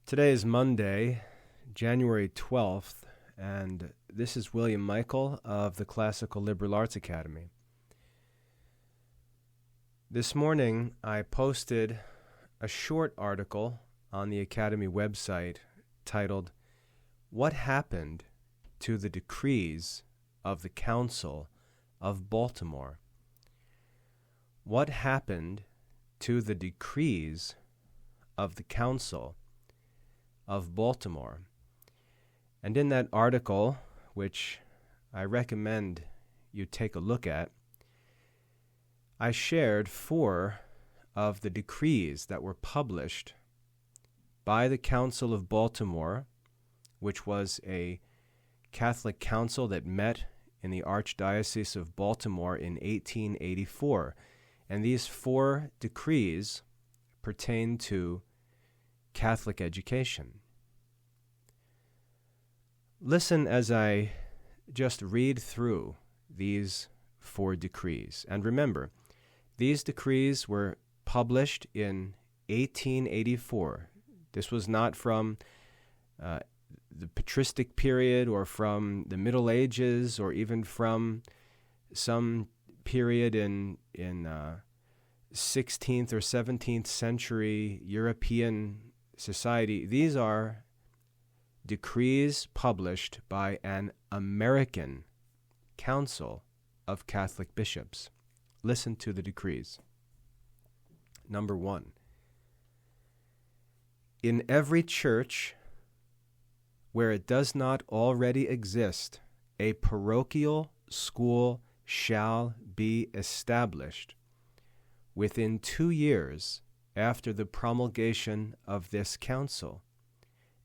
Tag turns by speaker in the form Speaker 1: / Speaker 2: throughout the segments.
Speaker 1: Today is Monday, January 12th, and this is William Michael of the Classical Liberal Arts Academy. This morning, I posted a short article on the Academy website titled, "What Happened to the Decrees of the Council of Baltimore?" What happened to the decrees of the Council of Baltimore? And in that article, which I recommend you take a look at, I shared 4 of the decrees that were published by the Council of Baltimore, which was a Catholic council that met in the Archdiocese of Baltimore in 1884. And these 4 decrees pertain to Catholic education. Listen as I just read through these 4 decrees. And remember, these decrees were published in 1884. This was not from the patristic period or from the Middle Ages or even from some period in 16th or 17th century European society. These are decrees published by an American Council of Catholic Bishops. Listen to the decrees. Number 1. In every church where it does not already exist, a parochial school shall be established within 2 years after the promulgation of this council,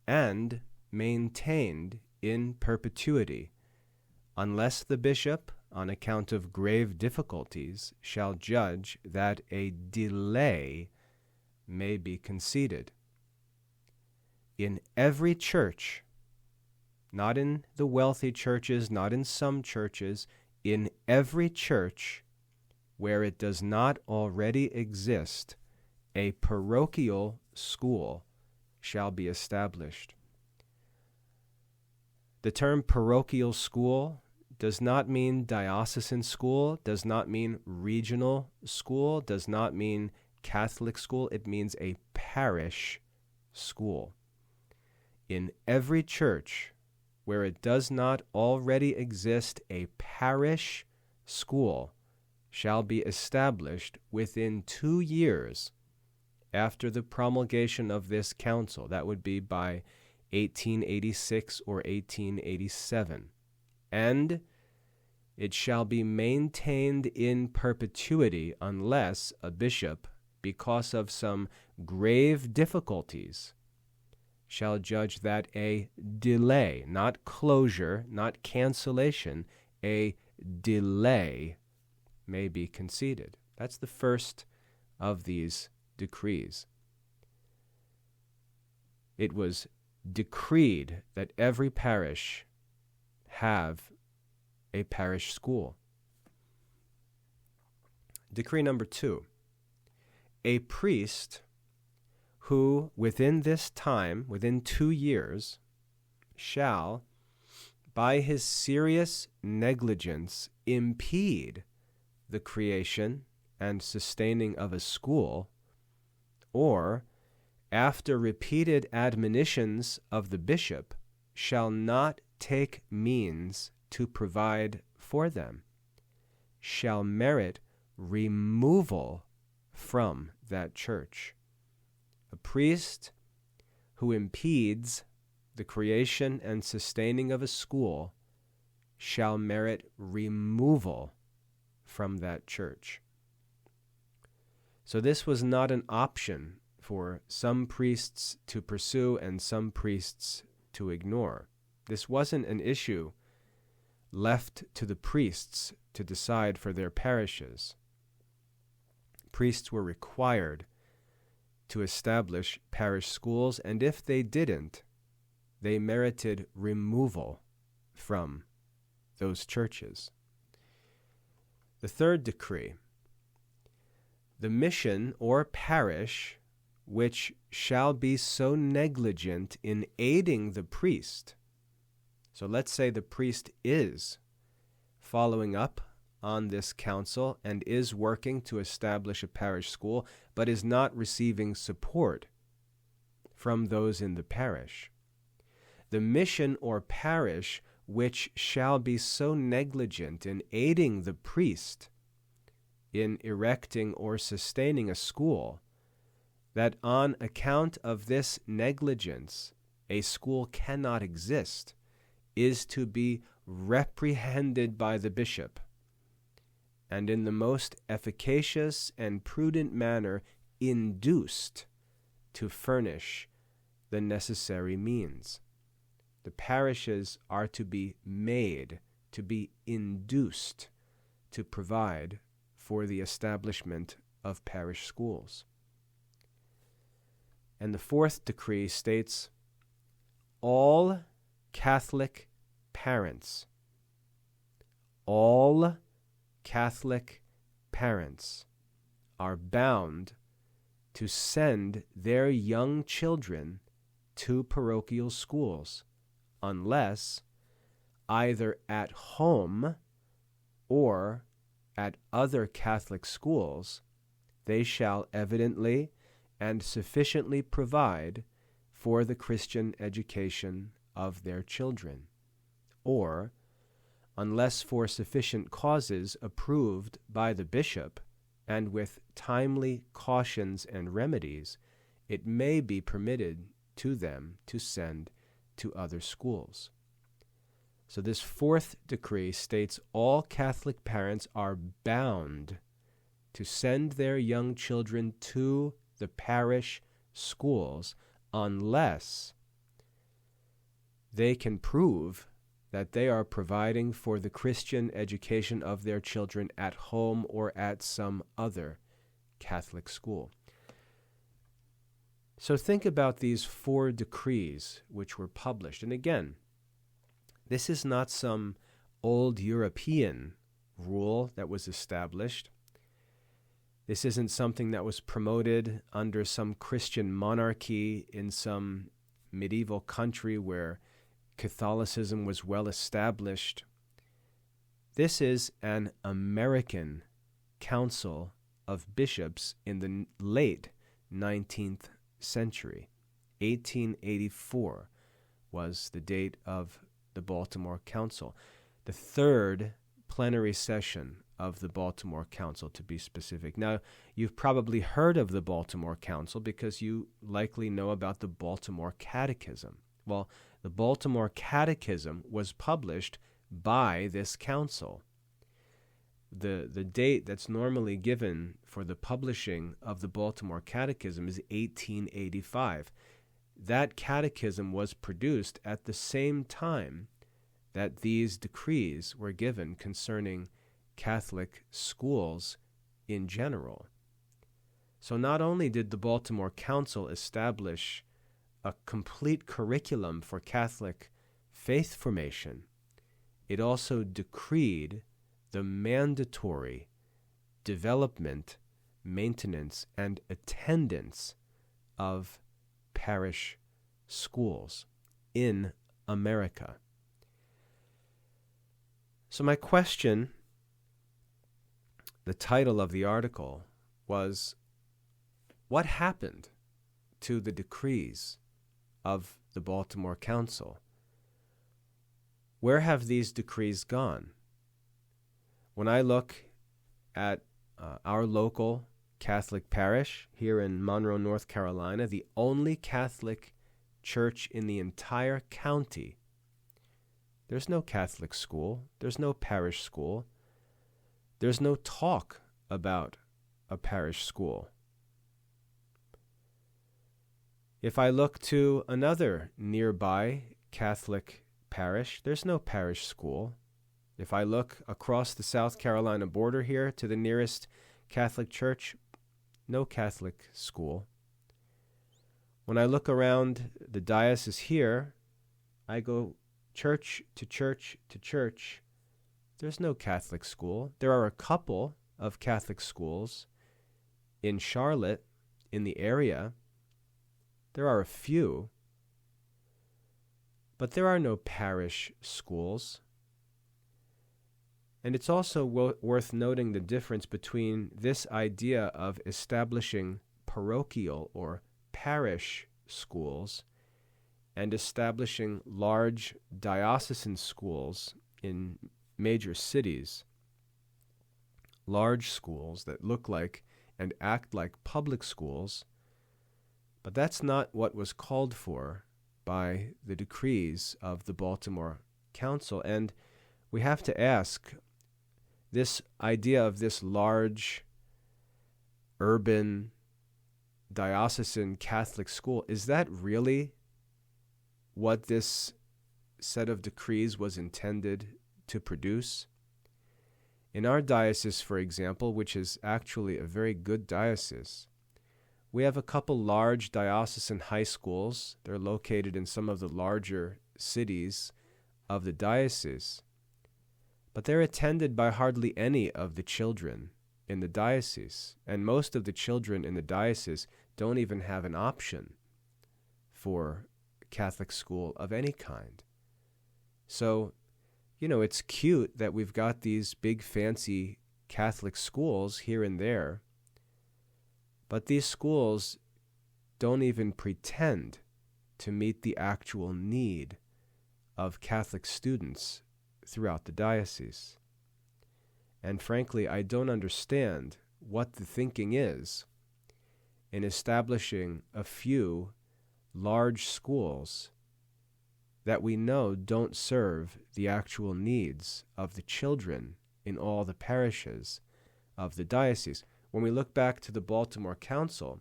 Speaker 1: and maintained in perpetuity, unless the bishop, on account of grave difficulties, shall judge that a delay may be conceded. In every church, not in the wealthy churches, not in some churches, in every church where it does not already exist, a parochial school shall be established. The term parochial school does not mean diocesan school, does not mean regional school, does not mean Catholic school. It means a parish school. In every church where it does not already exist, a parish school shall be established within 2 years after the promulgation of this council. That would be by 1886 or 1887. And it shall be maintained in perpetuity unless a bishop, because of some grave difficulties, shall judge that a delay, not closure, not cancellation, a delay may be conceded. That's the first of these decrees. It was decreed that every parish have a parish school. Decree number 2. A priest who within this time, within 2 years, shall, by his serious negligence, impede the creation and sustaining of a school, or, after repeated admonitions of the bishop, shall not take means to provide for them, shall merit removal from that church. A priest who impedes the creation and sustaining of a school shall merit removal from that church. So this was not an option for some priests to pursue and some priests to ignore. This wasn't an issue left to the priests to decide for their parishes. Priests were required to establish parish schools, and if they didn't, they merited removal from those churches. The third decree: the mission or parish which shall be so negligent in aiding the priest. So let's say the priest is following up on this council and is working to establish a parish school, but is not receiving support from those in the parish. The mission or parish which shall be so negligent in aiding the priest in erecting or sustaining a school, that on account of this negligence a school cannot exist, is to be reprehended by the bishop, and in the most efficacious and prudent manner induced to furnish the necessary means. The parishes are to be made, to be induced to provide for the establishment of parish schools. And the fourth decree states, all Catholic parents are bound to send their young children to parochial schools, unless either at home or at other Catholic schools they shall evidently and sufficiently provide for the Christian education of their children, or unless for sufficient causes approved by the bishop, and with timely cautions and remedies, it may be permitted to them to send to other schools. So this fourth decree states all Catholic parents are bound to send their young children to the parish schools unless they can prove that they are providing for the Christian education of their children at home or at some other Catholic school. So think about these 4 decrees which were published. And again, this is not some old European rule that was established. This isn't something that was promoted under some Christian monarchy in some medieval country where Catholicism was well established. This is an American council of bishops in the late 19th century. 1884 was the date of the Baltimore Council, the third plenary session of the Baltimore Council, to be specific. Now, you've probably heard of the Baltimore Council because you likely know about the Baltimore Catechism. Well, the Baltimore Catechism was published by this council. The date that's normally given for the publishing of the Baltimore Catechism is 1885. That catechism was produced at the same time that these decrees were given concerning Catholic schools in general. So not only did the Baltimore Council establish a complete curriculum for Catholic faith formation, it also decreed the mandatory development, maintenance, and attendance of parish schools in America. So my question, the title of the article, was, what happened to the decrees of the Baltimore Council? Where have these decrees gone? When I look at our local Catholic parish here in Monroe, North Carolina, the only Catholic church in the entire county, there's no Catholic school, there's no parish school, there's no talk about a parish school. If I look to another nearby Catholic parish, there's no parish school. If I look across the South Carolina border here to the nearest Catholic church, no Catholic school. When I look around the diocese here, I go church to church to church. There's no Catholic school. There are a couple of Catholic schools in Charlotte, in the area, There are a few, but there are no parish schools. And it's also worth noting the difference between this idea of establishing parochial or parish schools and establishing large diocesan schools in major cities. Large schools that look like and act like public schools, but that's not what was called for by the decrees of the Baltimore Council. And we have to ask, this idea of this large, urban, diocesan Catholic school, is that really what this set of decrees was intended to produce? In our diocese, for example, which is actually a very good diocese, we have a couple large diocesan high schools. They're located in some of the larger cities of the diocese, but they're attended by hardly any of the children in the diocese, and most of the children in the diocese don't even have an option for Catholic school of any kind. So, it's cute that we've got these big fancy Catholic schools here and there, but these schools don't even pretend to meet the actual need of Catholic students throughout the diocese. And frankly, I don't understand what the thinking is in establishing a few large schools that we know don't serve the actual needs of the children in all the parishes of the diocese. When we look back to the Baltimore Council,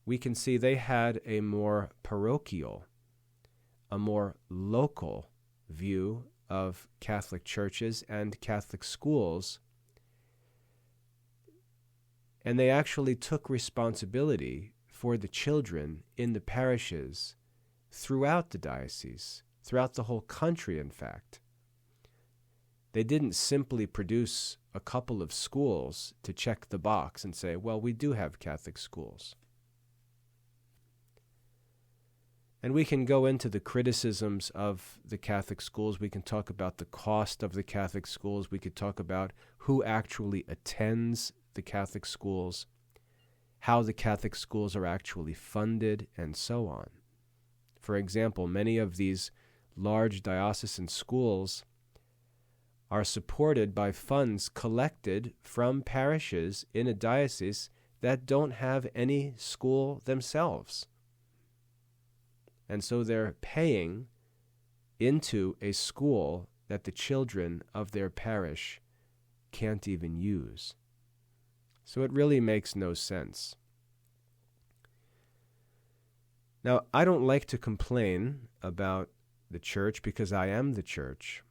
Speaker 1: we can see they had a more parochial, a more local view of Catholic churches and Catholic schools, and they actually took responsibility for the children in the parishes throughout the diocese, throughout the whole country, in fact. They didn't simply produce a couple of schools to check the box and say, well, we do have Catholic schools. And we can go into the criticisms of the Catholic schools. We can talk about the cost of the Catholic schools. We could talk about who actually attends the Catholic schools, how the Catholic schools are actually funded, and so on. For example, many of these large diocesan schools are supported by funds collected from parishes in a diocese that don't have any school themselves. And so they're paying into a school that the children of their parish can't even use. So it really makes no sense. Now, I don't like to complain about the church because I am the church.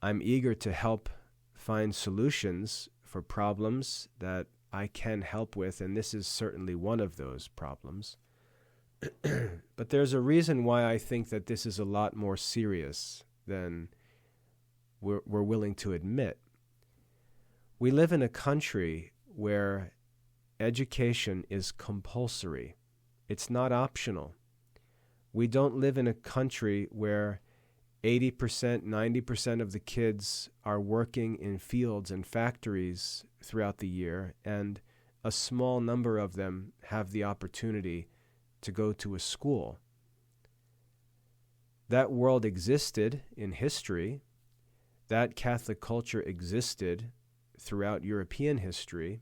Speaker 1: I'm eager to help find solutions for problems that I can help with, and this is certainly one of those problems. But there's a reason why I think that this is a lot more serious than we're willing to admit. We live in a country where education is compulsory. It's not optional. We don't live in a country where 80%, 90% of the kids are working in fields and factories throughout the year, and a small number of them have the opportunity to go to a school. That world existed in history. That Catholic culture existed throughout European history.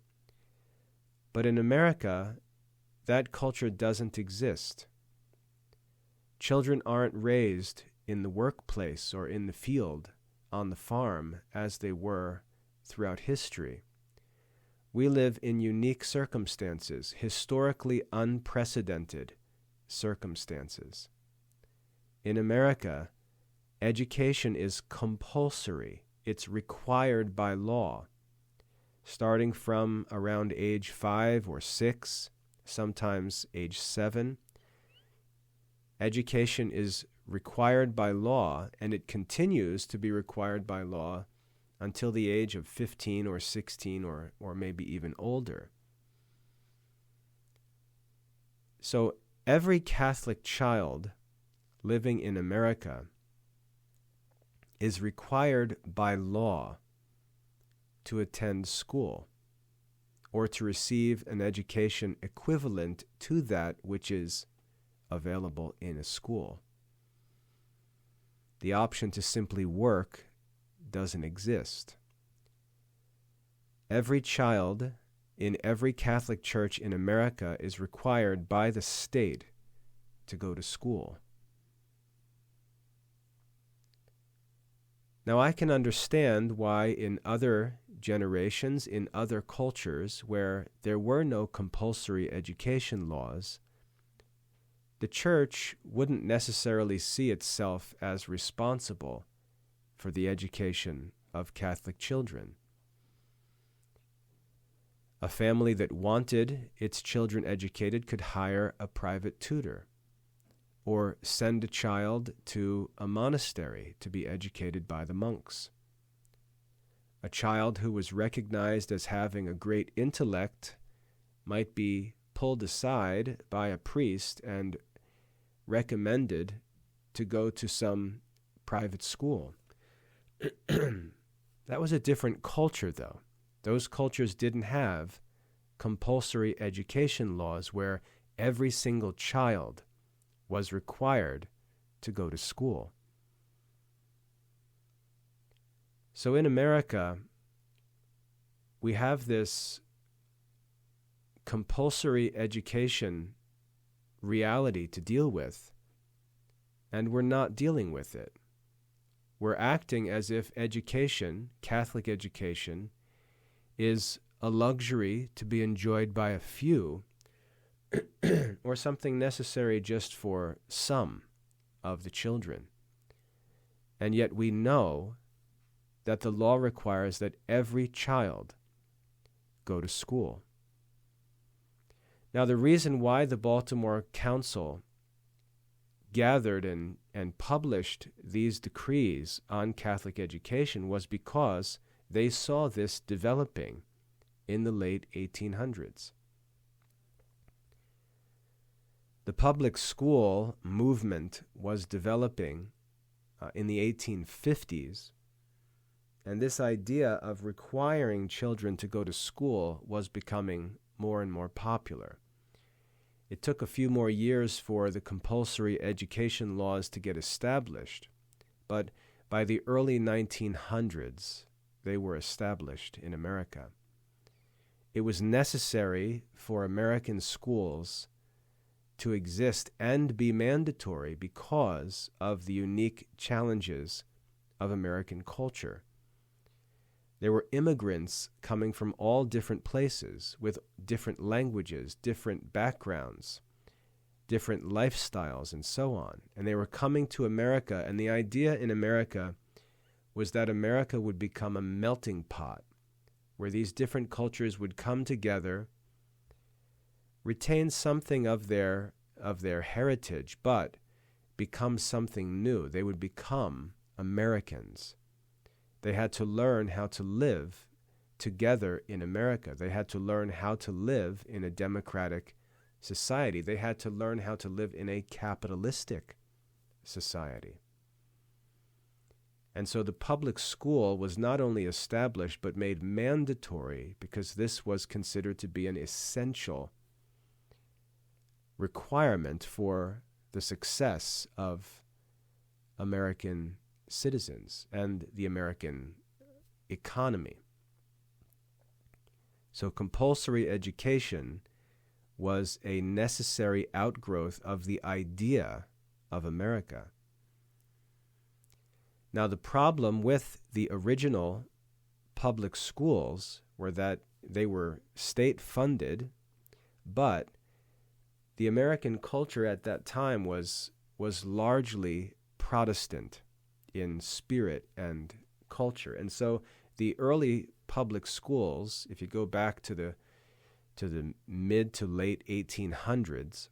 Speaker 1: But in America, that culture doesn't exist. Children aren't raised in the workplace or in the field, on the farm, as they were throughout history. We live in unique circumstances, historically unprecedented circumstances. In America, education is compulsory. It's required by law. Starting from around age 5 or 6, sometimes age 7, education is required by law, and it continues to be required by law until the age of 15 or 16 or maybe even older. So every Catholic child living in America is required by law to attend school or to receive an education equivalent to that which is available in a school. The option to simply work doesn't exist. Every child in every Catholic church in America is required by the state to go to school. Now, I can understand why in other generations, in other cultures where there were no compulsory education laws, the church wouldn't necessarily see itself as responsible for the education of Catholic children. A family that wanted its children educated could hire a private tutor or send a child to a monastery to be educated by the monks. A child who was recognized as having a great intellect might be pulled aside by a priest and recommended to go to some private school. That was a different culture, though. Those cultures didn't have compulsory education laws where every single child was required to go to school. So in America, we have this compulsory education reality to deal with, and we're not dealing with it. We're acting as if education, Catholic education, is a luxury to be enjoyed by a few or something necessary just for some of the children. And yet we know that the law requires that every child go to school. Now, the reason why the Baltimore Council gathered and published these decrees on Catholic education was because they saw this developing in the late 1800s. The public school movement was developing in the 1850s, and this idea of requiring children to go to school was becoming more and more popular. It took a few more years for the compulsory education laws to get established, but by the early 1900s, they were established in America. It was necessary for American schools to exist and be mandatory because of the unique challenges of American culture. There were immigrants coming from all different places with different languages, different backgrounds, different lifestyles, and so on. And they were coming to America, and the idea in America was that America would become a melting pot where these different cultures would come together, retain something of their heritage, but become something new. They would become Americans. They had to learn how to live together in America. They had to learn how to live in a democratic society. They had to learn how to live in a capitalistic society. And so the public school was not only established but made mandatory because this was considered to be an essential requirement for the success of American citizens and the American economy. So compulsory education was a necessary outgrowth of the idea of America. Now, the problem with the original public schools were that they were state-funded, but the American culture at that time was largely Protestant in spirit and culture. And so the early public schools, if you go back to the mid to late 1800s,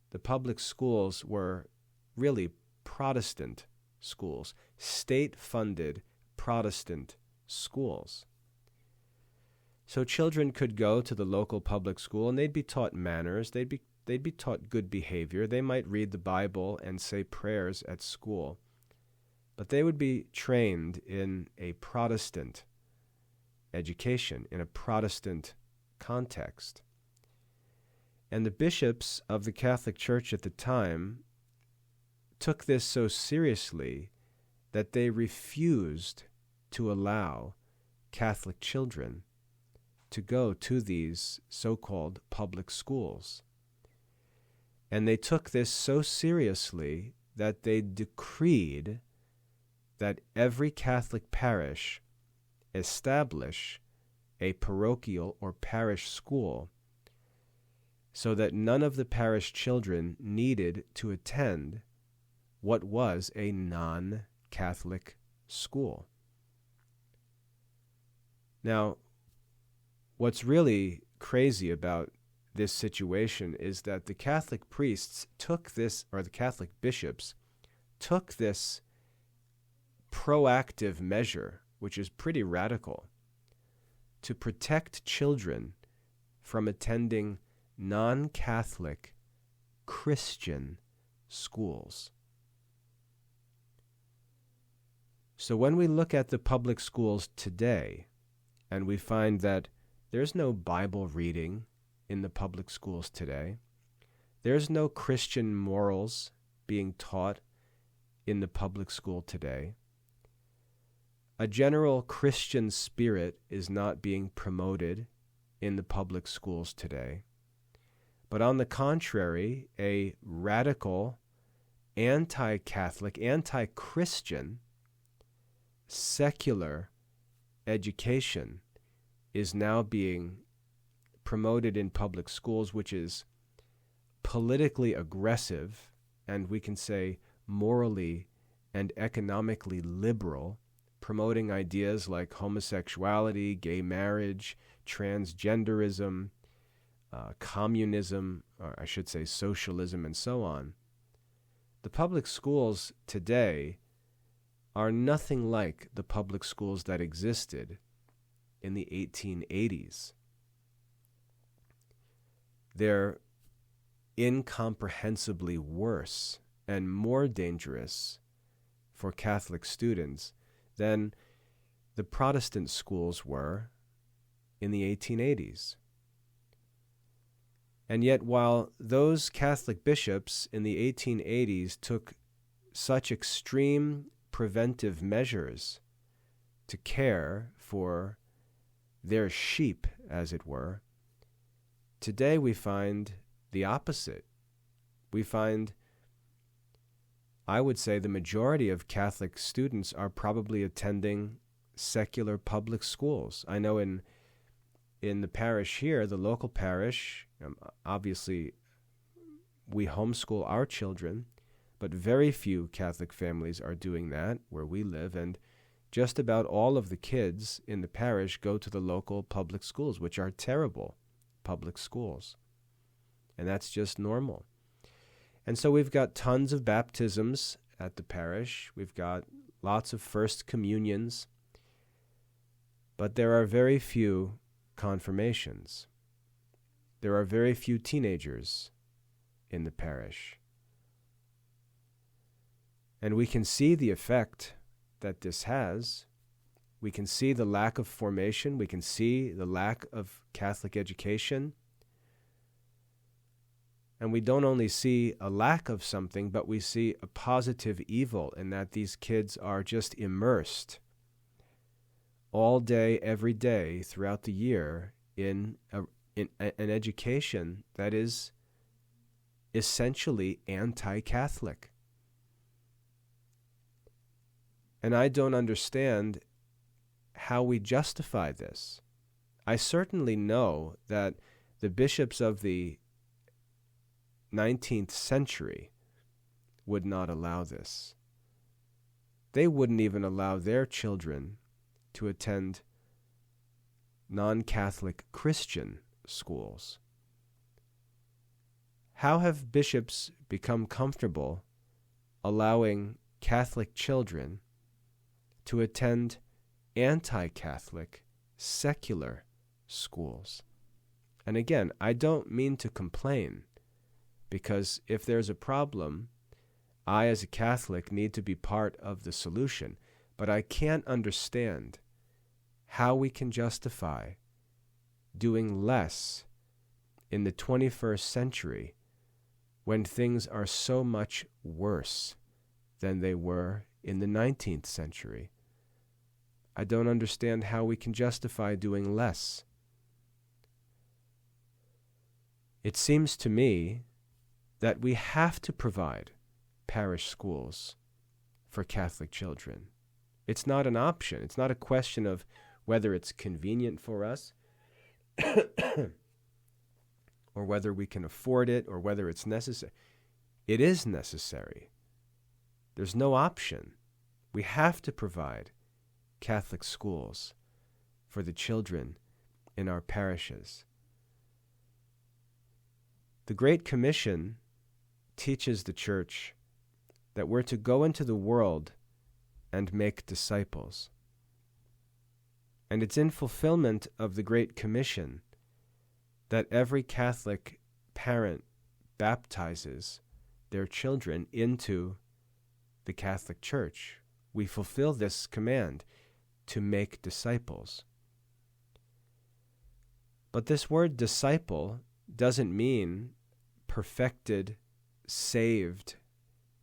Speaker 1: the public schools were really Protestant schools, state-funded Protestant schools. So children could go to the local public school and they'd be taught manners, they'd be they'd be taught good behavior. They might read the Bible and say prayers at school. But they would be trained in a Protestant education, in a Protestant context. And the bishops of the Catholic Church at the time took this so seriously that they refused to allow Catholic children to go to these so-called public schools. And they took this so seriously that they decreed that every Catholic parish establish a parochial or parish school so that none of the parish children needed to attend what was a non-Catholic school. Now, what's really crazy about this situation is that the Catholic priests took this, or the Catholic bishops took this proactive measure, which is pretty radical, to protect children from attending non-Catholic Christian schools. So when we look at the public schools today, and we find that there's no Bible reading in the public schools today, there's no Christian morals being taught in the public school today, a general Christian spirit is not being promoted in the public schools today, but on the contrary, a radical, anti-Catholic, anti-Christian, secular education is now being promoted in public schools, which is politically aggressive, and we can say morally and economically liberal, promoting ideas like homosexuality, gay marriage, transgenderism, communism, or I should say socialism, and so on. The public schools today are nothing like the public schools that existed in the 1880s. They're incomprehensibly worse and more dangerous for Catholic students than the Protestant schools were in the 1880s. And yet, while those Catholic bishops in the 1880s took such extreme preventive measures to care for their sheep, as it were, today we find the opposite. We find, I would say, the majority of Catholic students are probably attending secular public schools. I know in the parish here, the local parish, obviously we homeschool our children, but very few Catholic families are doing that where we live, and just about all of the kids in the parish go to the local public schools, which are terrible public schools. And that's just normal. And so we've got tons of baptisms at the parish. We've got lots of first communions. But there are very few confirmations. There are very few teenagers in the parish. And we can see the effect that this has. We can see the lack of formation. We can see the lack of Catholic education. And we don't only see a lack of something, but we see a positive evil in that these kids are just immersed all day, every day, throughout the year in an education that is essentially anti-Catholic. And I don't understand how we justify this. I certainly know that the bishops of the 19th century would not allow this. They wouldn't even allow their children to attend non-Catholic Christian schools. How have bishops become comfortable allowing Catholic children to attend anti-Catholic secular schools? And again, I don't mean to complain because if there's a problem, I as a Catholic need to be part of the solution. But I can't understand how we can justify doing less in the 21st century when things are so much worse than they were in the 19th century. I don't understand how we can justify doing less. It seems to me that we have to provide parish schools for Catholic children. It's not an option. It's not a question of whether it's convenient for us or whether we can afford it or whether it's necessary. It is necessary. There's no option. We have to provide Catholic schools for the children in our parishes. The Great Commission teaches the Church that we're to go into the world and make disciples. And it's in fulfillment of the Great Commission that every Catholic parent baptizes their children into the Catholic Church. We fulfill this command to make disciples. But this word disciple doesn't mean perfected, saved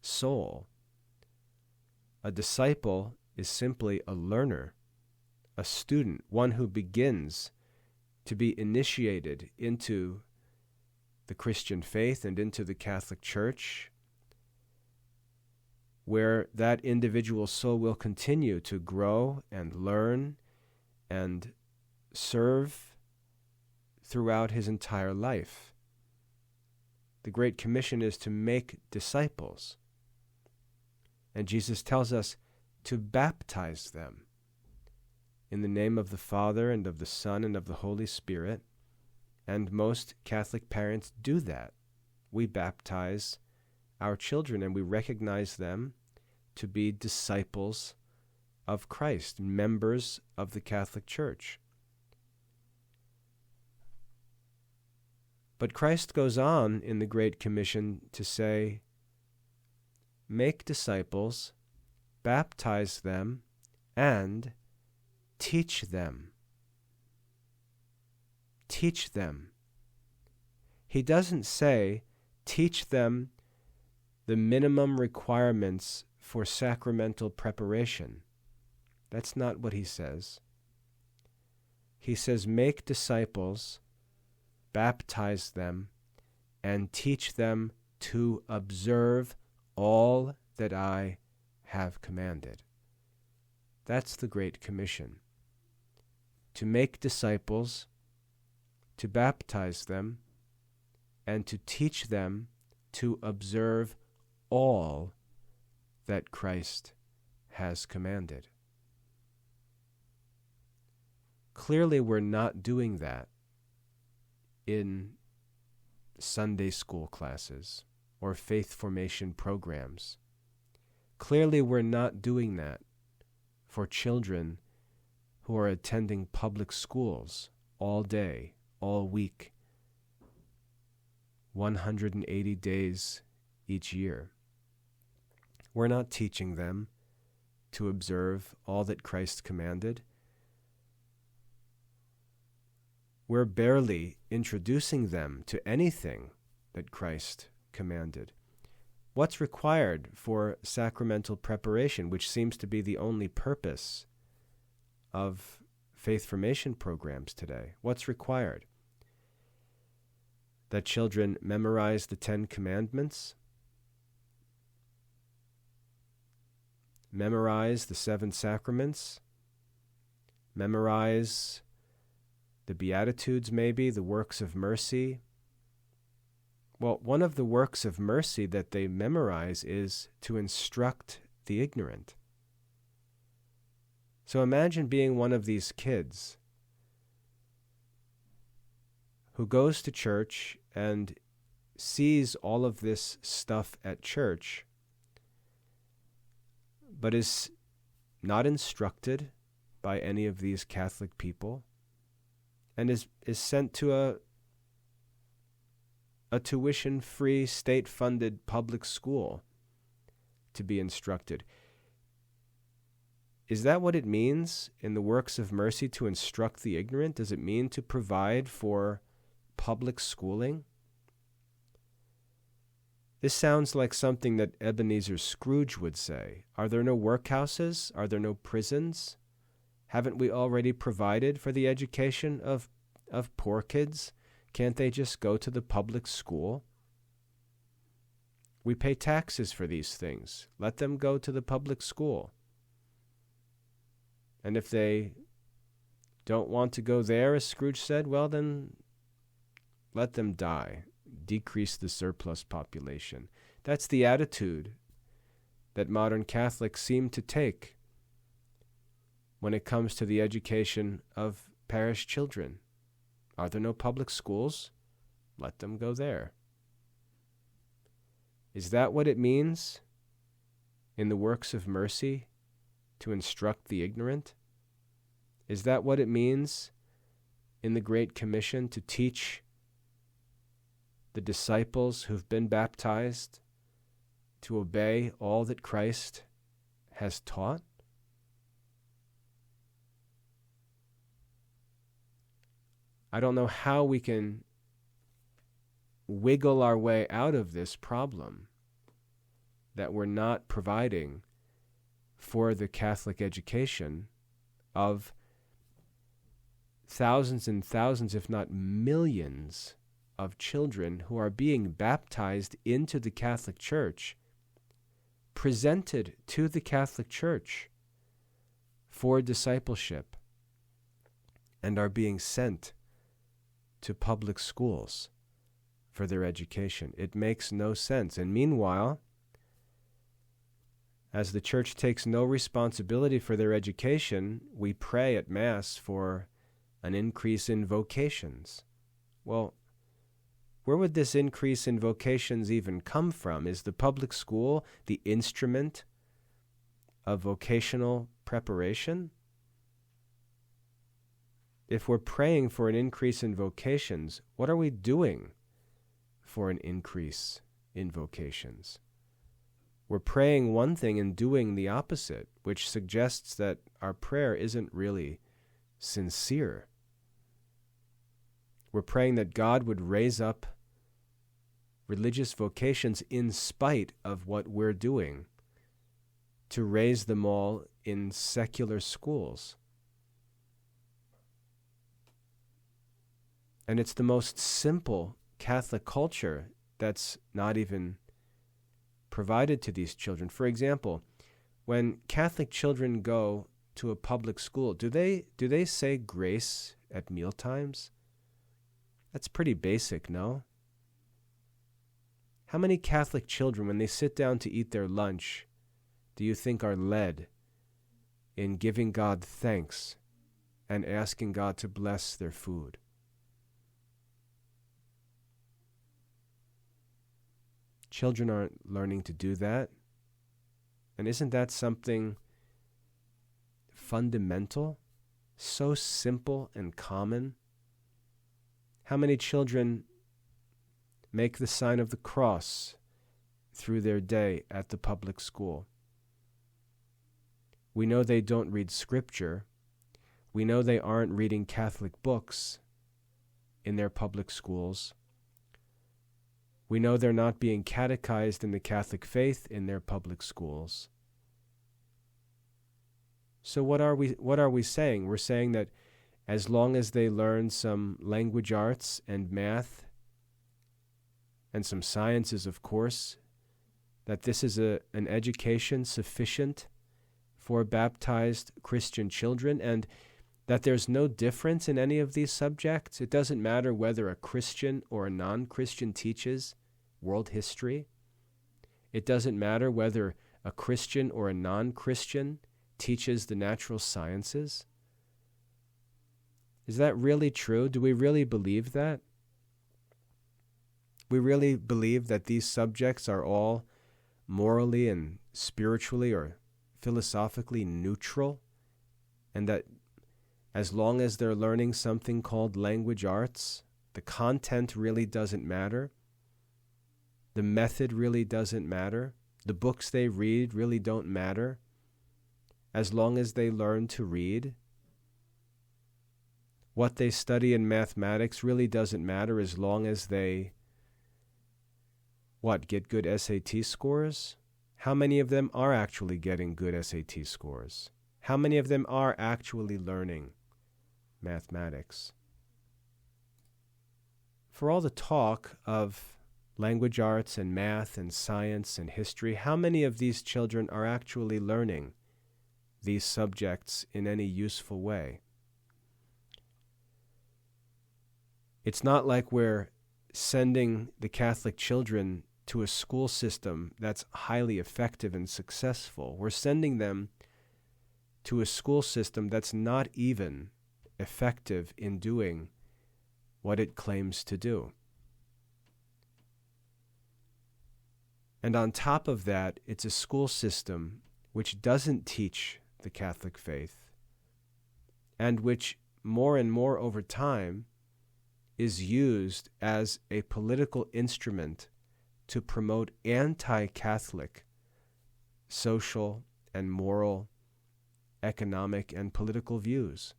Speaker 1: soul. A disciple is simply a learner, a student, one who begins to be initiated into the Christian faith and into the Catholic Church, where that individual soul will continue to grow and learn and serve throughout his entire life. The Great Commission is to make disciples. And Jesus tells us to baptize them in the name of the Father and of the Son and of the Holy Spirit. And most Catholic parents do that. We baptize our children and we recognize them to be disciples of Christ, members of the Catholic Church. But Christ goes on in the Great Commission to say, make disciples, baptize them, and teach them. Teach them. He doesn't say, teach them the minimum requirements for sacramental preparation. That's not what he says. He says, make disciples, baptize them, and teach them to observe all that I have commanded. That's the Great Commission. To make disciples, to baptize them, and to teach them to observe all that Christ has commanded. Clearly, we're not doing that in Sunday school classes or faith formation programs. Clearly, we're not doing that for children who are attending public schools all day, all week, 180 days each year. We're not teaching them to observe all that Christ commanded. We're barely introducing them to anything that Christ commanded. What's required for sacramental preparation, which seems to be the only purpose of faith formation programs today? What's required? That children memorize the 10 Commandments, memorize the 7 sacraments, memorize the Beatitudes, maybe, the works of mercy. Well, one of the works of mercy that they memorize is to instruct the ignorant. So imagine being one of these kids who goes to church and sees all of this stuff at church, but is not instructed by any of these Catholic people, and is sent to a a tuition-free, state-funded public school to be instructed. Is that what it means in the works of mercy to instruct the ignorant? Does it mean to provide for public schooling? This sounds like something that Ebenezer Scrooge would say. Are there no workhouses? Are there no prisons? Haven't we already provided for the education of poor kids? Can't they just go to the public school? We pay taxes for these things. Let them go to the public school. And if they don't want to go there, as Scrooge said, well then let them die. Decrease the surplus population. That's the attitude that modern Catholics seem to take when it comes to the education of parish children. Are there no public schools? Let them go there. Is that what it means in the works of mercy to instruct the ignorant? Is that what it means in the Great Commission to teach the disciples who've been baptized to obey all that Christ has taught? I don't know how we can wiggle our way out of this problem that we're not providing for the Catholic education of thousands and thousands, if not millions, of children who are being baptized into the Catholic Church, presented to the Catholic Church for discipleship, and are being sent to public schools for their education. It makes no sense. And meanwhile, as the Church takes no responsibility for their education, we pray at Mass for an increase in vocations. Well, where would this increase in vocations even come from? Is the public school the instrument of vocational preparation? If we're praying for an increase in vocations, what are we doing for an increase in vocations? We're praying one thing and doing the opposite, which suggests that our prayer isn't really sincere. We're praying that God would raise up religious vocations in spite of what we're doing to raise them all in secular schools. And it's the most simple Catholic culture that's not even provided to these children. For example, when Catholic children go to a public school, do they say grace at mealtimes? That's pretty basic, no? How many Catholic children, when they sit down to eat their lunch, do you think are led in giving God thanks and asking God to bless their food? Children aren't learning to do that. And isn't that something fundamental, so simple and common? How many children make the sign of the cross through their day at the public school? We know they don't read scripture. We know they aren't reading Catholic books in their public schools. We know they're not being catechized in the Catholic faith in their public schools. So what are we saying? We're saying that as long as they learn some language arts and math and some sciences, of course, that this is an education sufficient for baptized Christian children, and that there's no difference in any of these subjects. It doesn't matter whether a Christian or a non-Christian teaches world history. It doesn't matter whether a Christian or a non-Christian teaches the natural sciences. Is that really true? Do we really believe that? We really believe that these subjects are all morally and spiritually or philosophically neutral, and that as long as they're learning something called language arts, the content really doesn't matter? The method really doesn't matter. The books they read really don't matter. As long as they learn to read. What they study in mathematics really doesn't matter as long as they, get good SAT scores? How many of them are actually getting good SAT scores? How many of them are actually learning mathematics? For all the talk of language arts and math and science and history, how many of these children are actually learning these subjects in any useful way? It's not like we're sending the Catholic children to a school system that's highly effective and successful. We're sending them to a school system that's not even effective in doing what it claims to do. And on top of that, it's a school system which doesn't teach the Catholic faith, and which more and more over time is used as a political instrument to promote anti-Catholic social and moral, economic and political views.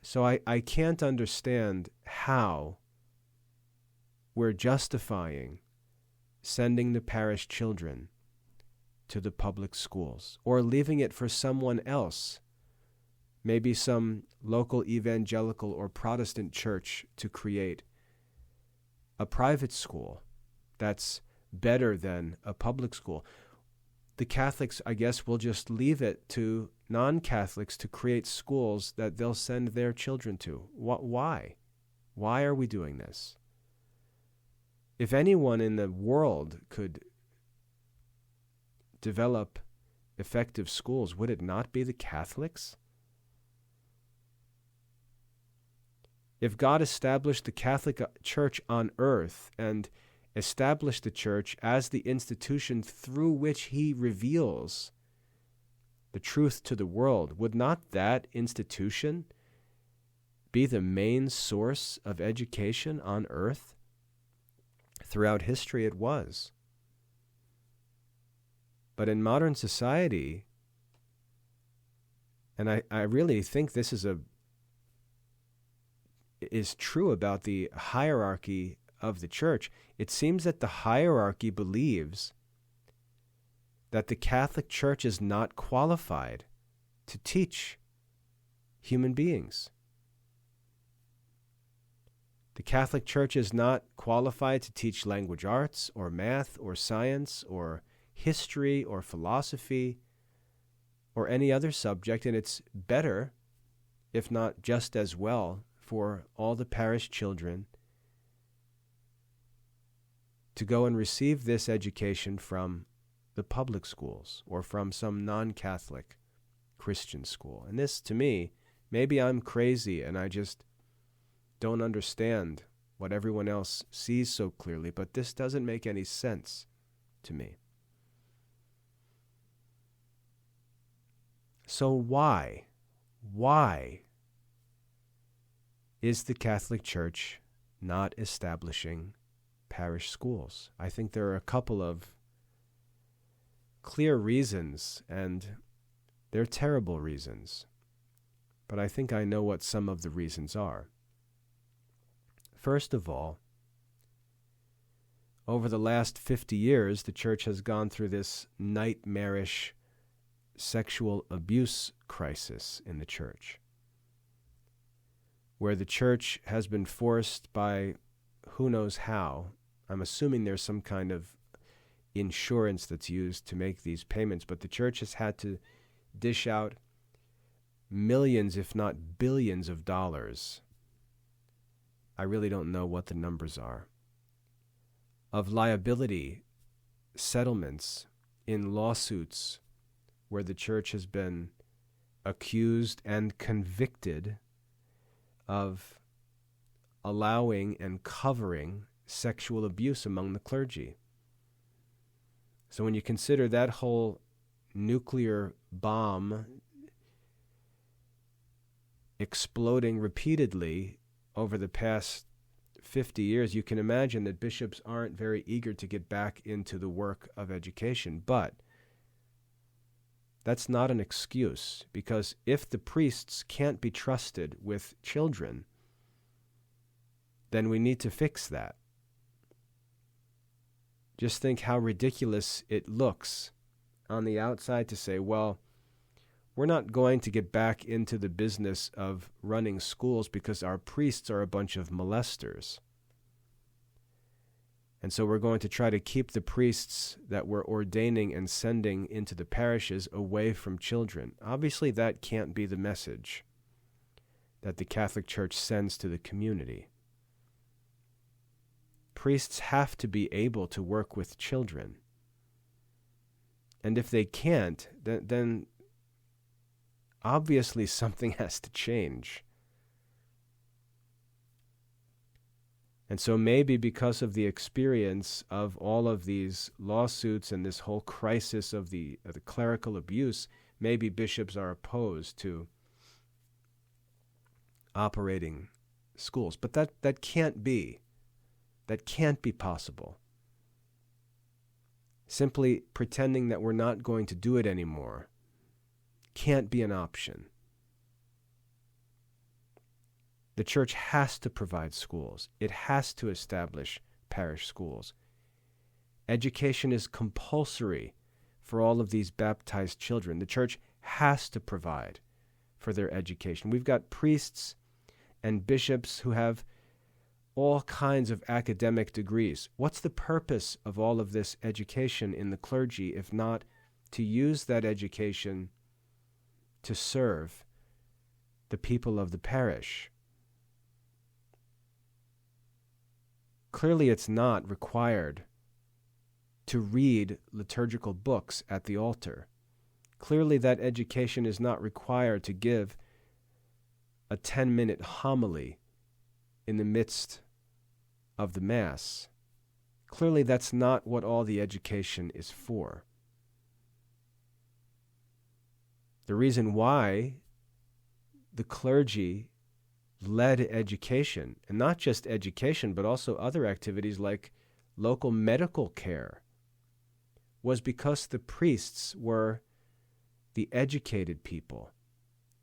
Speaker 1: So I can't understand how we're justifying sending the parish children to the public schools, or leaving it for someone else, maybe some local evangelical or Protestant church, to create a private school that's better than a public school. The Catholics, I guess, will just leave it to non-Catholics to create schools that they'll send their children to. Why? Why are we doing this? If anyone in the world could develop effective schools, would it not be the Catholics? If God established the Catholic Church on earth and established the Church as the institution through which he reveals the truth to the world, would not that institution be the main source of education on earth? Throughout history it was. But in modern society, and I really think this is true about the hierarchy of the church, it seems that the hierarchy believes that the Catholic Church is not qualified to teach human beings. The Catholic Church is not qualified to teach language arts or math or science or history or philosophy or any other subject, and it's better, if not just as well, for all the parish children to go and receive this education from the public schools or from some non-Catholic Christian school. And this, to me, maybe I'm crazy and I just don't understand what everyone else sees so clearly, but this doesn't make any sense to me. So why is the Catholic Church not establishing parish schools? I think there are a couple of clear reasons, and they're terrible reasons. But I think I know what some of the reasons are. First of all, over the last 50 years, the Church has gone through this nightmarish sexual abuse crisis in the Church, where the Church has been forced by who knows how, I'm assuming there's some kind of insurance that's used to make these payments, but the Church has had to dish out millions, if not billions of dollars, I really don't know what the numbers are, of liability settlements in lawsuits where the Church has been accused and convicted of allowing and covering sexual abuse among the clergy. So when you consider that whole nuclear bomb exploding repeatedly over the past 50 years, you can imagine that bishops aren't very eager to get back into the work of education. But that's not an excuse, because if the priests can't be trusted with children, then we need to fix that. Just think how ridiculous it looks on the outside to say, well, we're not going to get back into the business of running schools because our priests are a bunch of molesters. And so we're going to try to keep the priests that we're ordaining and sending into the parishes away from children. Obviously, that can't be the message that the Catholic Church sends to the community. Priests have to be able to work with children. And if they can't, then obviously something has to change. And so maybe because of the experience of all of these lawsuits and this whole crisis of the clerical abuse, maybe bishops are opposed to operating schools. But that can't be. That can't be possible. Simply pretending that we're not going to do it anymore can't be an option. The church has to provide schools. It has to establish parish schools. Education is compulsory for all of these baptized children. The church has to provide for their education. We've got priests and bishops who have all kinds of academic degrees. What's the purpose of all of this education in the clergy if not to use that education to serve the people of the parish? Clearly, it's not required to read liturgical books at the altar. Clearly, that education is not required to give a 10-minute homily in the midst of the Mass. Clearly, that's not what all the education is for. The reason why the clergy led education, and not just education, but also other activities like local medical care, was because the priests were the educated people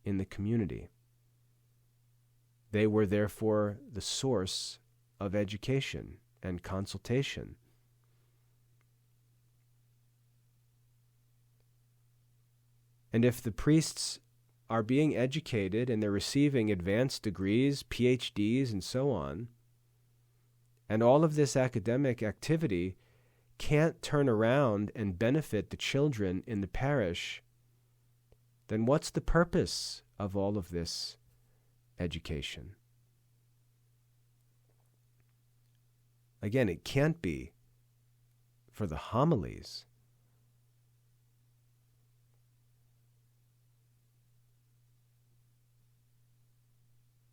Speaker 1: in the community. They were therefore the source of education and consultation. And if the priests are being educated and they're receiving advanced degrees, PhDs, and so on, and all of this academic activity can't turn around and benefit the children in the parish, then what's the purpose of all of this education? Again, it can't be for the homilies.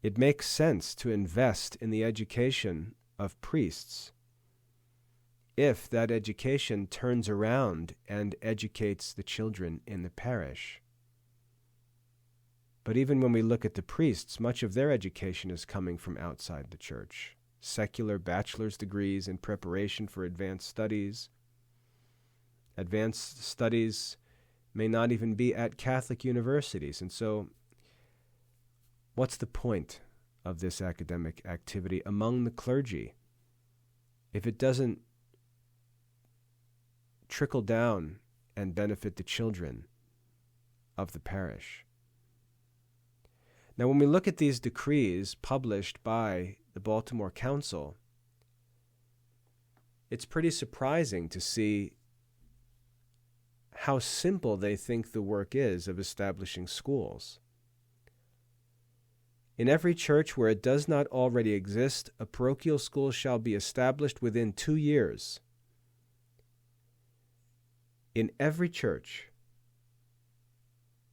Speaker 1: It makes sense to invest in the education of priests if that education turns around and educates the children in the parish. But even when we look at the priests, much of their education is coming from outside the church. Secular bachelor's degrees in preparation for advanced studies. Advanced studies may not even be at Catholic universities. And so, what's the point of this academic activity among the clergy if it doesn't trickle down and benefit the children of the parish? Now, when we look at these decrees published by the Baltimore Council, it's pretty surprising to see how simple they think the work is of establishing schools. In every church where it does not already exist, a parochial school shall be established within 2 years. In every church,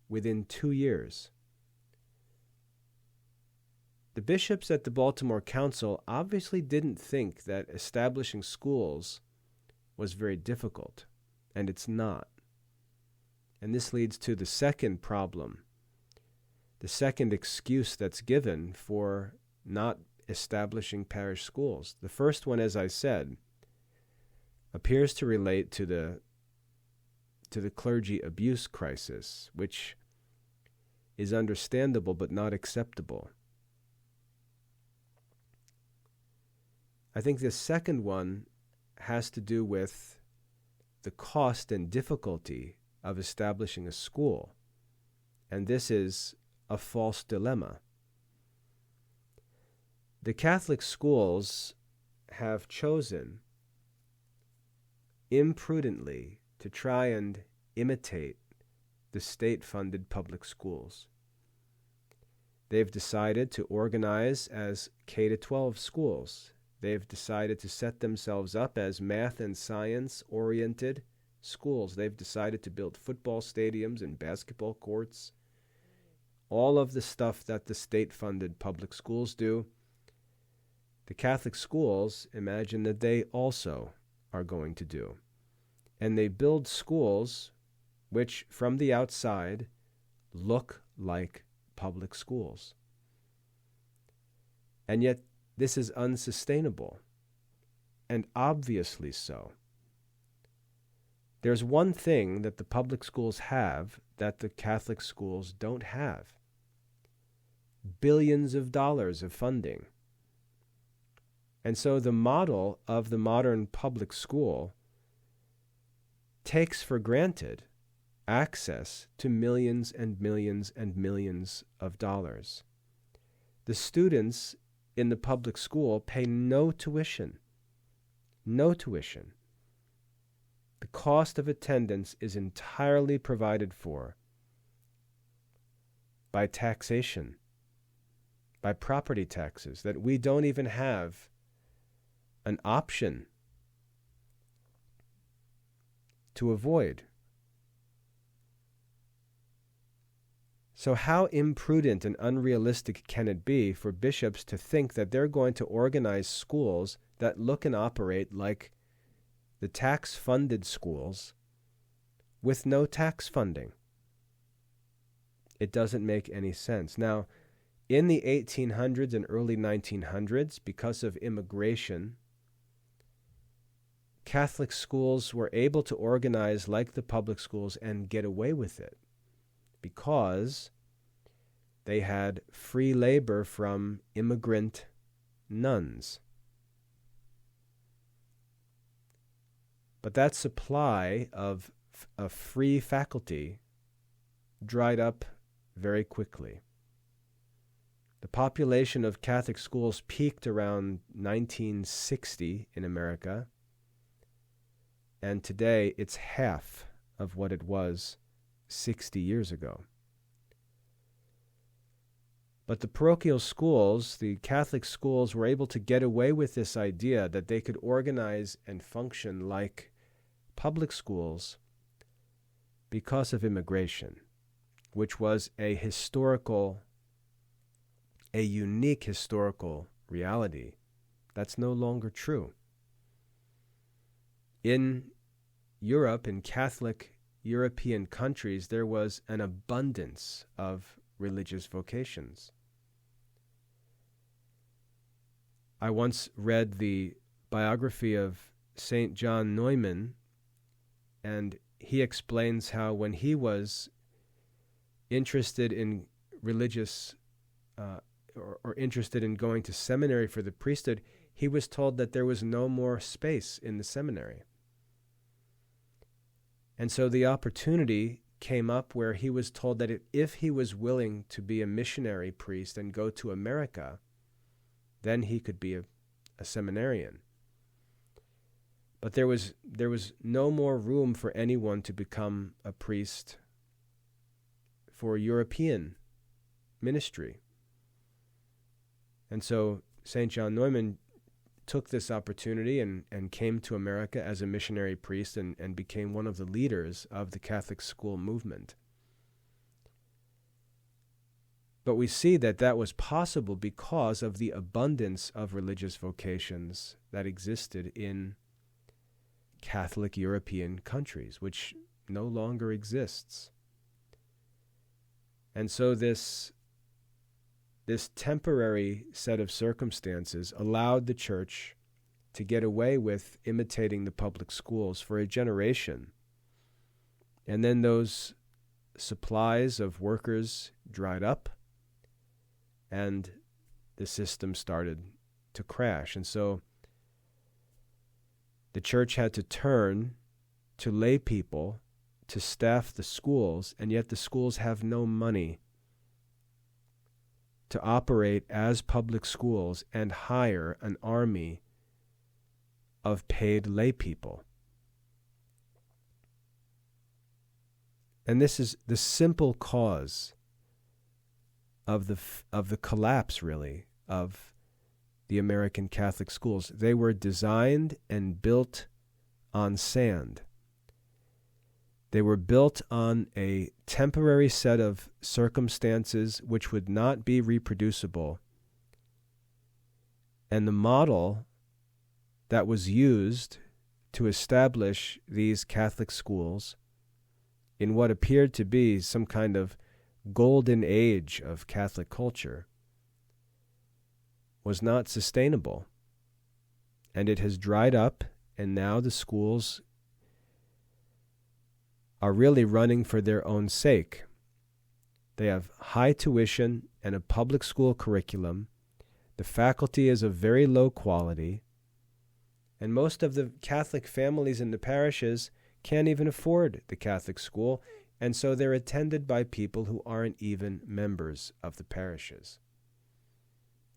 Speaker 1: within 2 years. The bishops at the Baltimore Council obviously didn't think that establishing schools was very difficult, and it's not. And this leads to the second problem, the second excuse that's given for not establishing parish schools. The first one, as I said, appears to relate to the clergy abuse crisis, which is understandable but not acceptable. I think the second one has to do with the cost and difficulty of establishing a school, and this is a false dilemma. The Catholic schools have chosen imprudently to try and imitate the state-funded public schools. They've decided to organize as K-12 schools. They've decided to set themselves up as math and science-oriented schools. They've decided to build football stadiums and basketball courts. All of the stuff that the state-funded public schools do, the Catholic schools imagine that they also are going to do. And they build schools which, from the outside, look like public schools. And yet, this is unsustainable, and obviously so. There's one thing that the public schools have that the Catholic schools don't have: billions of dollars of funding. And so the model of the modern public school takes for granted access to millions and millions and millions of dollars. The students in the public school pay no tuition. No tuition. The cost of attendance is entirely provided for by taxation, by property taxes that we don't even have an option to avoid. So how imprudent and unrealistic can it be for bishops to think that they're going to organize schools that look and operate like the tax-funded schools with no tax funding? It doesn't make any sense. Now, in the 1800s and early 1900s, because of immigration, Catholic schools were able to organize like the public schools and get away with it because they had free labor from immigrant nuns. But that supply of free faculty dried up very quickly. The population of Catholic schools peaked around 1960 in America, and today it's half of what it was 60 years ago. But the parochial schools, the Catholic schools, were able to get away with this idea that they could organize and function like public schools because of immigration, which was a unique historical reality that's no longer true. In Europe, in Catholic European countries, there was an abundance of religious vocations. I once read the biography of St. John Neumann, and he explains how when he was interested in religious or interested in going to seminary for the priesthood, he was told that there was no more space in the seminary. And so the opportunity came up where he was told that if he was willing to be a missionary priest and go to America, then he could be a seminarian. But there was no more room for anyone to become a priest for European ministry. And so St. John Neumann took this opportunity and came to America as a missionary priest and became one of the leaders of the Catholic school movement. But we see that was possible because of the abundance of religious vocations that existed in Catholic European countries, which no longer exists. And so this this temporary set of circumstances allowed the church to get away with imitating the public schools for a generation. And then those supplies of workers dried up, and the system started to crash. And so the church had to turn to lay people to staff the schools, and yet the schools have no money to operate as public schools and hire an army of paid lay people. And this is the simple cause of the collapse, really, of the American Catholic schools. They were designed and built on sand. They were built on a temporary set of circumstances which would not be reproducible. And the model that was used to establish these Catholic schools in what appeared to be some kind of golden age of Catholic culture was not sustainable. And it has dried up, and now the schools are really running for their own sake. They have high tuition and a public school curriculum. The faculty is of very low quality. And most of the Catholic families in the parishes can't even afford the Catholic school, and so they're attended by people who aren't even members of the parishes.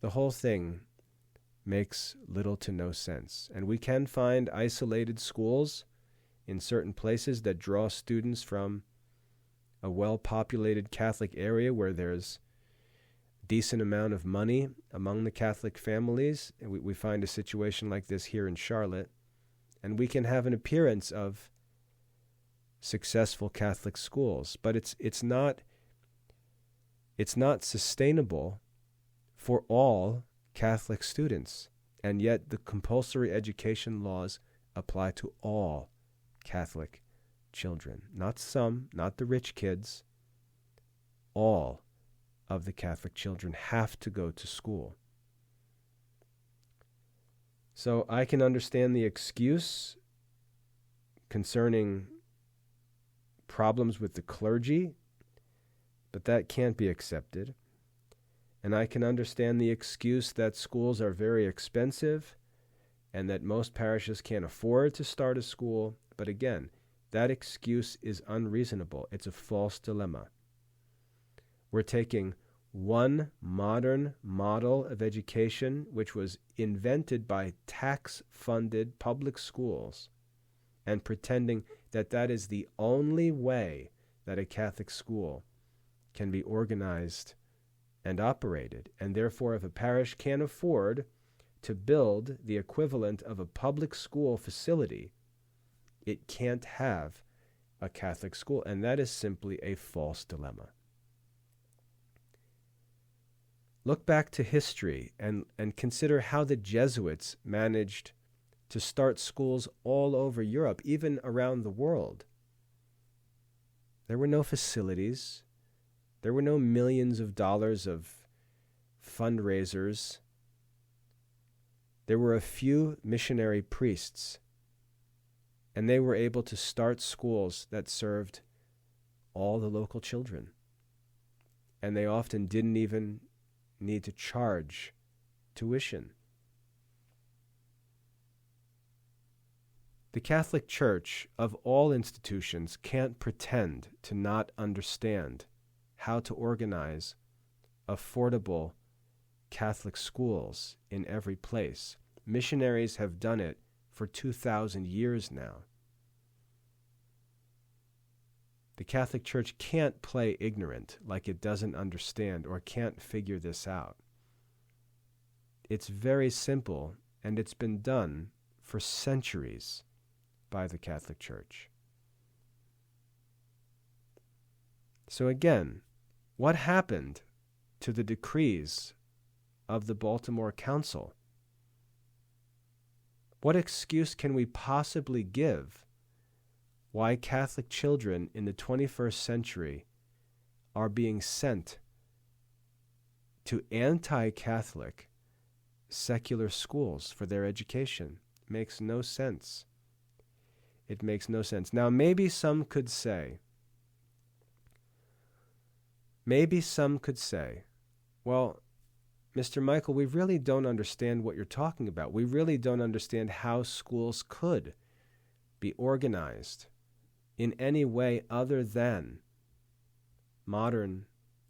Speaker 1: The whole thing makes little to no sense. And we can find isolated schools in certain places that draw students from a well-populated Catholic area where there's a decent amount of money among the Catholic families. And we find a situation like this here in Charlotte. And we can have an appearance of successful Catholic schools. But it's not sustainable for all Catholic students. And yet the compulsory education laws apply to all Catholic children. Not some, not the rich kids. All of the Catholic children have to go to school. So I can understand the excuse concerning problems with the clergy, but that can't be accepted. And I can understand the excuse that schools are very expensive and that most parishes can't afford to start a school. But again, that excuse is unreasonable. It's a false dilemma. We're taking one modern model of education, which was invented by tax-funded public schools, and pretending that that is the only way that a Catholic school can be organized and operated. And therefore, if a parish can't afford to build the equivalent of a public school facility, it can't have a Catholic school. And that is simply a false dilemma. Look back to history and consider how the Jesuits managed to start schools all over Europe, even around the world. There were no facilities. There were no millions of dollars of fundraisers. There were a few missionary priests, and they were able to start schools that served all the local children. And they often didn't even need to charge tuition. The Catholic Church, of all institutions, can't pretend to not understand how to organize affordable Catholic schools in every place. Missionaries have done it for 2,000 years now. The Catholic Church can't play ignorant like it doesn't understand or can't figure this out. It's very simple, and it's been done for centuries by the Catholic Church. So again, what happened to the decrees of the Baltimore Council? What excuse can we possibly give why Catholic children in the 21st century are being sent to anti-Catholic secular schools for their education. It makes no sense. It makes no sense. Now, maybe some could say, well, Mr. Michael, we really don't understand what you're talking about. We really don't understand how schools could be organized in any way other than modern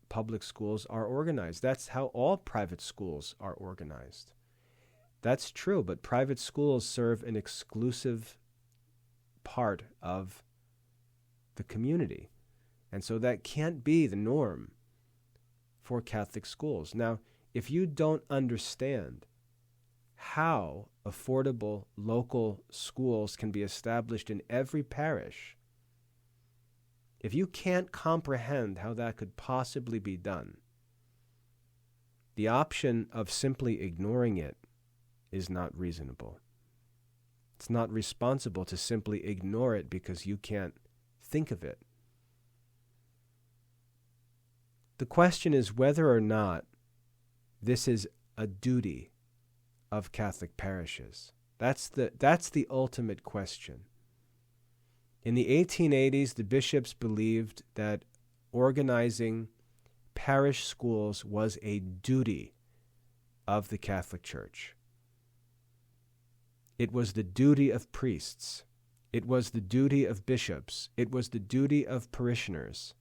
Speaker 1: public schools are organized. That's how all private schools are organized. That's true, but private schools serve an exclusive part of the community. And so that can't be the norm for Catholic schools. Now, if you don't understand how affordable local schools can be established in every parish, if you can't comprehend how that could possibly be done, the option of simply ignoring it is not reasonable. It's not responsible to simply ignore it because you can't think of it. The question is whether or not this is a duty of Catholic parishes. That's the ultimate question. In the 1880s, the bishops believed that organizing parish schools was a duty of the Catholic Church. It was the duty of priests. It was the duty of bishops. It was the duty of parishioners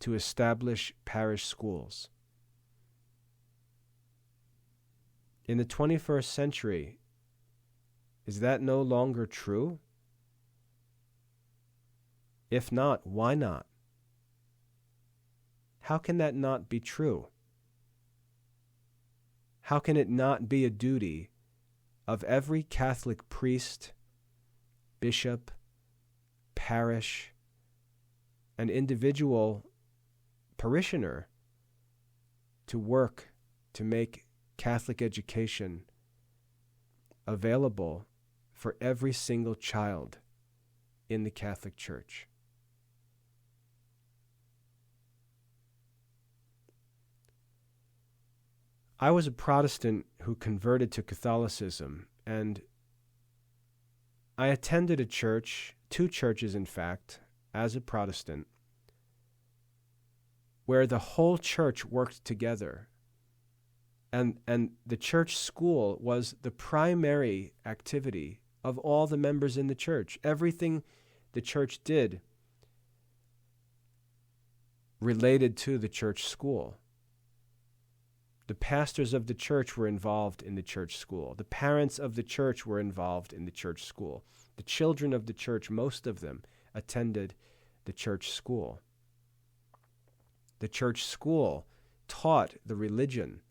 Speaker 1: to establish parish schools. In the 21st century, is that no longer true? If not, why not? How can that not be true? How can it not be a duty of every Catholic priest, bishop, parish, and individual parishioner to work to make Catholic education available for every single child in the Catholic Church? I was a Protestant who converted to Catholicism, and I attended a church, 2 churches in fact, as a Protestant, where the whole church worked together. And the church school was the primary activity of all the members in the church. Everything the church did related to the church school. The pastors of the church were involved in the church school. The parents of the church were involved in the church school. The children of the church, most of them, attended the church school. The church school taught the religion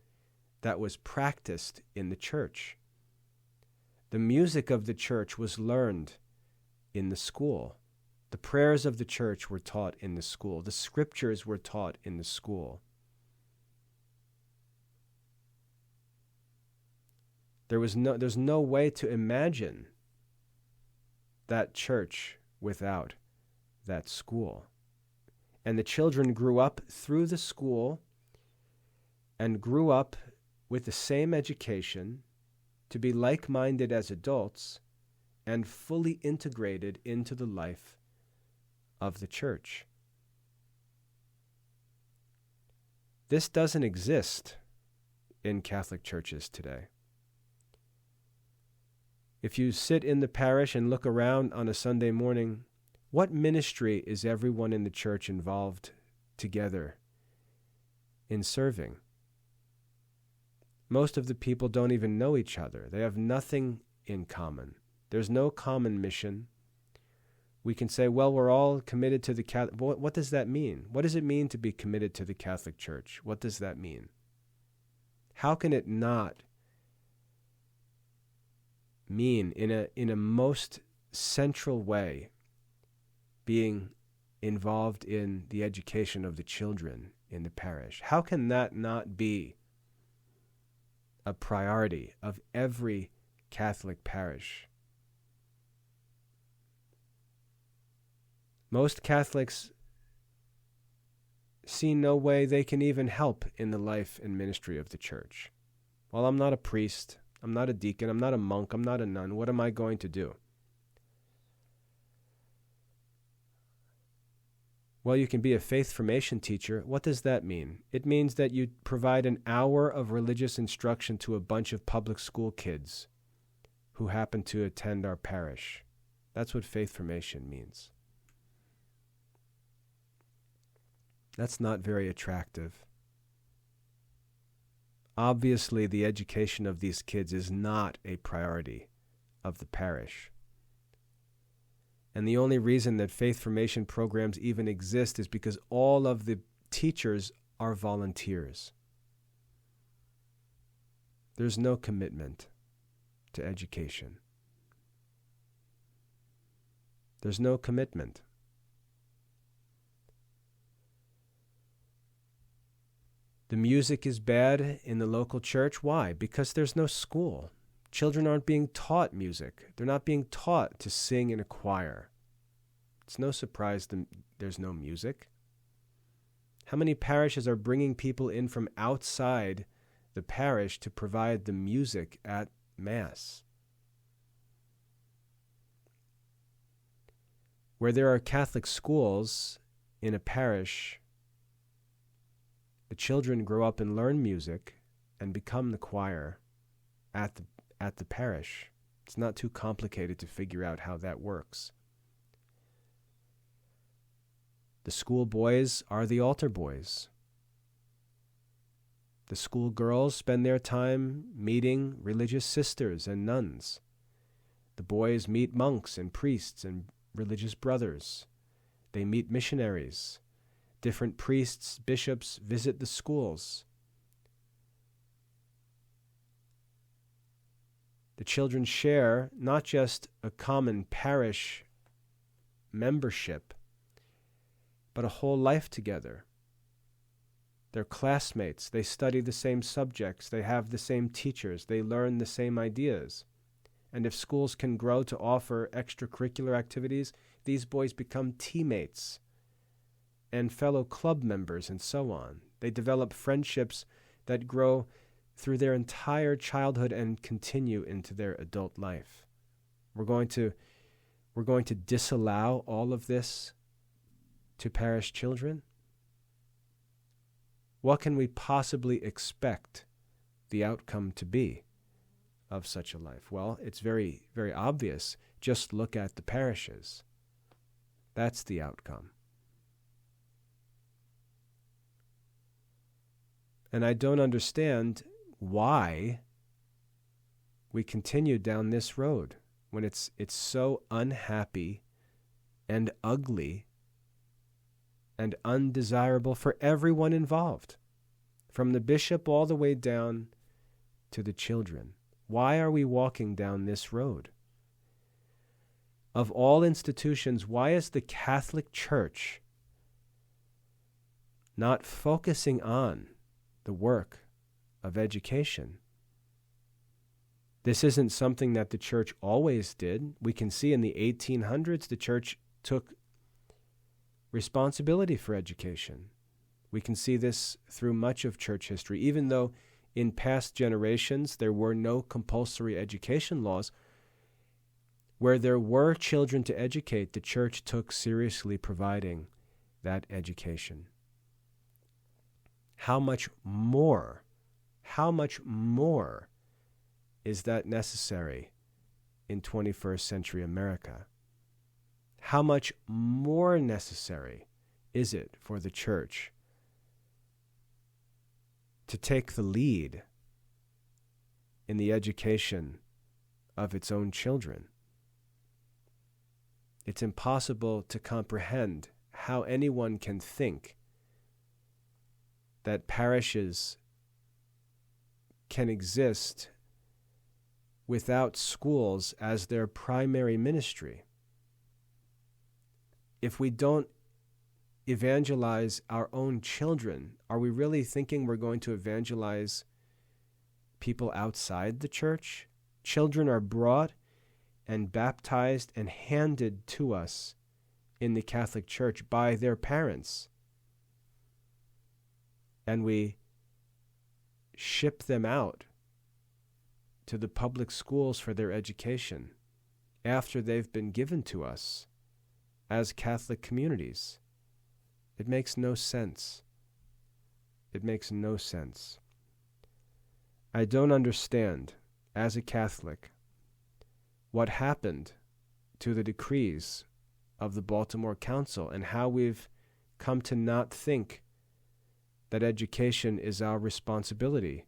Speaker 1: that was practiced in the church. The music of the church was learned in the school. The prayers of the church were taught in the school. The scriptures were taught in the school. There's no way to imagine that church without that school. And the children grew up through the school and grew up with the same education to be like-minded as adults and fully integrated into the life of the church. This doesn't exist in Catholic churches today. If you sit in the parish and look around on a Sunday morning, what ministry is everyone in the church involved together in serving? Most of the people don't even know each other. They have nothing in common. There's no common mission. We can say, well, we're all committed to the Catholic. What does that mean? What does it mean to be committed to the Catholic Church? What does that mean? How can it not mean in a most central way being involved in the education of the children in the parish? How can that not be a priority of every Catholic parish? Most Catholics see no way they can even help in the life and ministry of the church. Well, I'm not a priest, I'm not a deacon, I'm not a monk, I'm not a nun. What am I going to do? Well, you can be a faith formation teacher. What does that mean? It means that you provide an hour of religious instruction to a bunch of public school kids who happen to attend our parish. That's what faith formation means. That's not very attractive. Obviously, the education of these kids is not a priority of the parish. And the only reason that faith formation programs even exist is because all of the teachers are volunteers. There's no commitment to education. There's no commitment. The music is bad in the local church. Why? Because there's no school. Children aren't being taught music. They're not being taught to sing in a choir. It's no surprise there's no music. How many parishes are bringing people in from outside the parish to provide the music at Mass? Where there are Catholic schools in a parish, the children grow up and learn music and become the choir at the parish. It's not too complicated to figure out how that works. The school boys are the altar boys. The school girls spend their time meeting religious sisters and nuns. The boys meet monks and priests and religious brothers. They meet missionaries. Different priests, bishops visit the schools. The children share not just a common parish membership, but a whole life together. They're classmates. They study the same subjects. They have the same teachers. They learn the same ideas. And if schools can grow to offer extracurricular activities, these boys become teammates and fellow club members and so on. They develop friendships that grow through their entire childhood and continue into their adult life. We're going to disallow all of this to parish children? What can we possibly expect the outcome to be of such a life? Well, it's very, very obvious. Just look at the parishes. That's the outcome. And I don't understand why we continue down this road when it's so unhappy and ugly and undesirable for everyone involved, from the bishop all the way down to the children. Why are we walking down this road? Of all institutions, why is the Catholic Church not focusing on the work of education? This isn't something that the church always did. We can see in the 1800s, the church took responsibility for education. We can see this through much of church history. Even though in past generations there were no compulsory education laws, where there were children to educate, the church took seriously providing that education. How much more is that necessary in 21st century America? How much more necessary is it for the church to take the lead in the education of its own children? It's impossible to comprehend how anyone can think that parishes can exist without schools as their primary ministry. If we don't evangelize our own children, are we really thinking we're going to evangelize people outside the church? Children are brought and baptized and handed to us in the Catholic Church by their parents. and we ship them out to the public schools for their education after they've been given to us as Catholic communities. It makes no sense. It makes no sense. I don't understand, as a Catholic, what happened to the decrees of the Baltimore Council and how we've come to not think that education is our responsibility.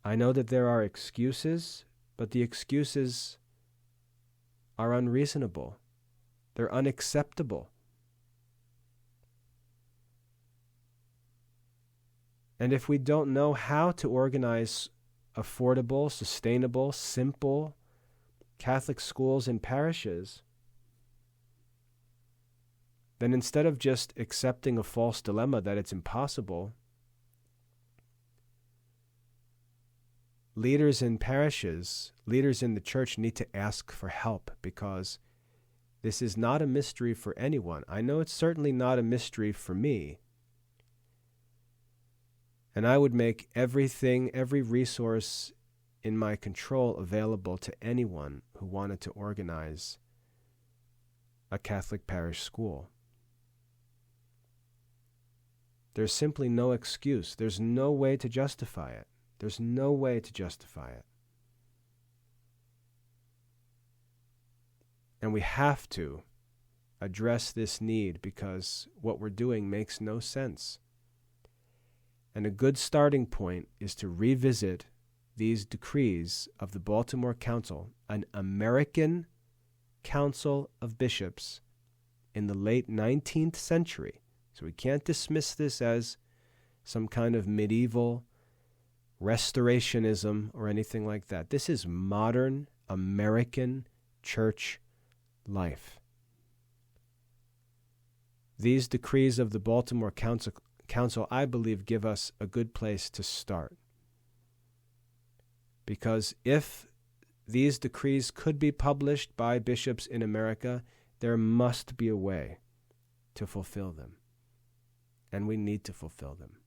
Speaker 1: I know that there are excuses, but the excuses are unreasonable. They're unacceptable. And if we don't know how to organize affordable, sustainable, simple Catholic schools and parishes, then instead of just accepting a false dilemma that it's impossible, leaders in parishes, leaders in the church need to ask for help, because this is not a mystery for anyone. I know it's certainly not a mystery for me. And I would make everything, every resource in my control available to anyone who wanted to organize a Catholic parish school. There's simply no excuse. There's no way to justify it. There's no way to justify it. And we have to address this need, because what we're doing makes no sense. And a good starting point is to revisit these decrees of the Baltimore Council, an American council of bishops in the late 19th century. So we can't dismiss this as some kind of medieval restorationism or anything like that. This is modern American church life. These decrees of the Baltimore Council, I believe, give us a good place to start. Because if these decrees could be published by bishops in America, there must be a way to fulfill them. And we need to fulfill them.